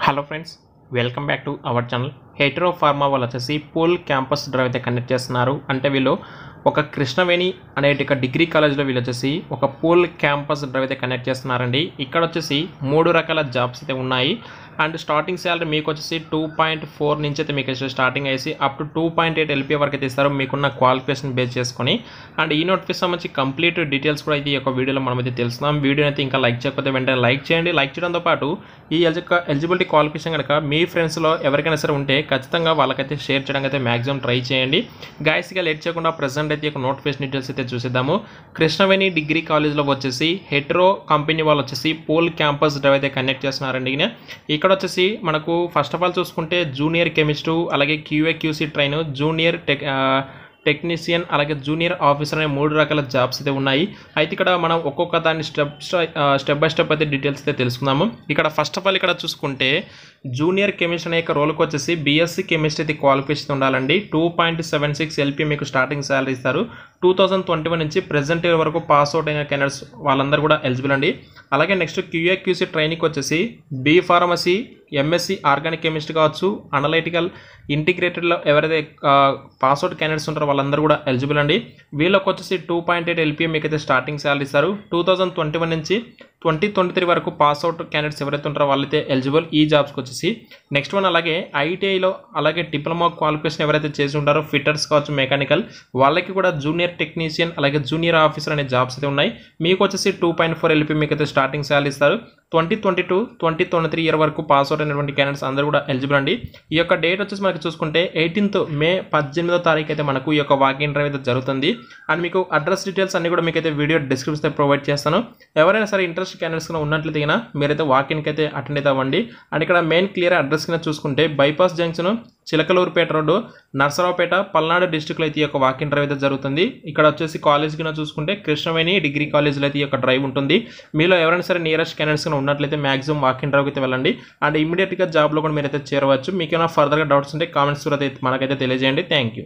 Hello friends, welcome back to our channel. Hetero pharma వాళ్ళు వచ్చేసి pool campus drive అయితే conduct చేస్తున్నారు. అంటే వీళ్ళు ఒక కృష్ణవేణి అనే డిగ్రీ కాలేజ్లో వీళ్ళు వచ్చేసి ఒక పూల్ క్యాంపస్ డ్రైవ్ అయితే కండక్ట్ చేస్తున్నారండి. ఇక్కడ వచ్చేసి 3 రకాల జాబ్స్ అయితే ఉన్నాయి. అండ్ స్టార్టింగ్ శాలరీ మీకు వచ్చేసి 2.4 నుంచి అయితే మీకు స్టార్టింగ్ అయ్యేసి అప్ టు 2.8 LPA వరకు అయితే ఇస్తారు మీకున్న క్వాలిఫికేషన్ బేస్ చేసుకొని. అండ్ ఈ నోటిఫికేషన్ సంబంధించి కంప్లీట్ డీటెయిల్స్ కూడా అయితే ఈ యొక్క వీడియోలో మనం అయితే తెలుస్తున్నాం. వీడియో అయితే ఇంకా లైక్ చేయకపోతే వెంటనే లైక్ చేయండి. లైక్ చేయడంతో పాటు ఈ ఎలిజిబిలిటీ క్వాలిఫికేషన్ కనుక మీ ఫ్రెండ్స్లో ఎవరికైనా సరే ఉంటే ఖచ్చితంగా వాళ్ళకైతే షేర్ చేయడానికి అయితే మ్యాక్సిమం ట్రై చేయండి. గాయస్గా లేట్ చేయకుండా ప్రెసెంట్ అయితే ఒక నోటిఫికేషన్ డీటెయిల్స్ అయితే చూసేద్దాము. కృష్ణవేణి డిగ్రీ కాలేజ్లో వచ్చేసి హెటరో కంపెనీ వాళ్ళు వచ్చేసి పూల్ క్యాంపస్ డ్రైవ్ అయితే కండక్ట్ చేస్తున్నారండి. ఇక్కడ వచ్చేసి మనకు ఫస్ట్ ఆఫ్ ఆల్ చూసుకుంటే జూనియర్ కెమిస్ట్, అలాగే QA/QC ట్రైన్, జూనియర్ టెక్నీషియన్, అలాగే జూనియర్ ఆఫీసర్ అనే 3 రకాల జాబ్స్ అయితే ఉన్నాయి. అయితే ఇక్కడ మనం ఒక్కొక్క దాన్ని స్టెప్ బై స్టెప్ అయితే డీటెయిల్స్ అయితే తెలుసుకుందాము. ఇక్కడ ఫస్ట్ ఆఫ్ ఆల్ ఇక్కడ చూసుకుంటే జూనియర్ కెమిస్ట్ అనే రోల్కి వచ్చేసి BSc కెమిస్ట్రీ అయితే క్వాలిఫికేషన్ ఉండాలండి. 2.76 LPA మీకు స్టార్టింగ్ శాలరీ ఇస్తారు. 2021 నుంచి ప్రెజెంట్ ఇయర్ వరకు పాస్ అవుట్ అయిన క్యాండిడేట్స్ వాళ్ళందరూ కూడా ఎలిజిబుల్ అండి. అలాగే నెక్స్ట్ QA/QC ట్రైనింగ్ వచ్చేసి B Pharmacy, MSc organic chemistry కావచ్చు, అనలైటికల్ ఇంటిగ్రేటెడ్లో ఎవరైతే పాస్అవుట్ క్యాండిడేట్స్ ఉంటారో వాళ్ళందరూ కూడా ఎలిజిబుల్ అండి. వీళ్ళకి వచ్చేసి 2.8 LPA మీకు అయితే స్టార్టింగ్ శాలరీ ఇస్తారు. 2021 నుంచి 2023 వరకు పాస్అవుట్ క్యాండిడేట్స్ ఎవరైతే ఉంటారో వాళ్ళైతే ఎలిజిబుల్ ఈ జాబ్స్కి వచ్చేసి. నెక్స్ట్ వన్ అలాగే ITIలో అలాగే డిప్లొమా క్వాలిఫికేషన్ ఎవరైతే చేసి ఉంటారో ఫిట్టర్స్ కావచ్చు, మెకానికల్ వాళ్ళకి కూడా జూనియర్ టెక్నీషియన్ అలాగే జూనియర్ ఆఫీసర్ అనే జాబ్స్ అయితే ఉన్నాయి. మీకు వచ్చేసి 2.4 LPA మీకు అయితే స్టార్టింగ్ శాలరీ ఇస్తారు. 2022-2023 ఇయర్ వరకు పాస్అవుట్ అయినటువంటి క్యాండిడేట్స్ అందరూ కూడా ఎలిజిబుల్ అండి. ఈ యొక్క డేట్ వచ్చేసి మనకి చూసుకుంటే 18th మే 18వ తారీఖు అయితే మనకు ఈ యొక్క వాకింగ్ డ్రైవ్ అయితే జరుగుతుంది. అండ్ మీకు అడ్రస్ డీటెయిల్స్ అన్ని కూడా మీకు అయితే వీడియో డిస్క్రిప్షన్ ప్రొవైడ్ చేస్తాను. ఎవరైనా సరే ఇంట్రెస్ట్ క్యాండిడేట్స్ ఉన్నట్లయితే అయినా మీరైతే వాకిన్కి అయితే అటెండ్ అయితే అవ్వండి. అండ్ ఇక్కడ మెయిన్ క్లియర్ అడ్రస్ కింద చూసుకుంటే bypass junction, Chilakaluripet road, Narasaraopet, Palnadu డిస్ట్రిక్ట్లో అయితే ఈ యొక్క వాకింగ్ డ్రైవ్ అయితే జరుగుతుంది. ఇక్కడ వచ్చేసి కాలేజ్ కింద చూసుకుంటే కృష్ణవేణి డిగ్రీ కాలేజ్లో అయితే ఈ యొక్క డ్రైవ్ ఉంటుంది. మీలో ఎవరైనా సరే నియరెస్ట్ క్యాండిడేట్స్ ఉన్నట్లయితే మాక్సిమం వాకింగ్ డ్రైవ్కి అయితే వెళ్ళండి. అండ్ ఇమీడియట్గా జాబ్లో కూడా మీరైతే చేరవచ్చు. మీకు ఏమైనా ఫర్దర్గా డౌట్స్ ఉంటే కామెంట్స్ కూడా మనకైతే తెలియజేయండి. Thank you.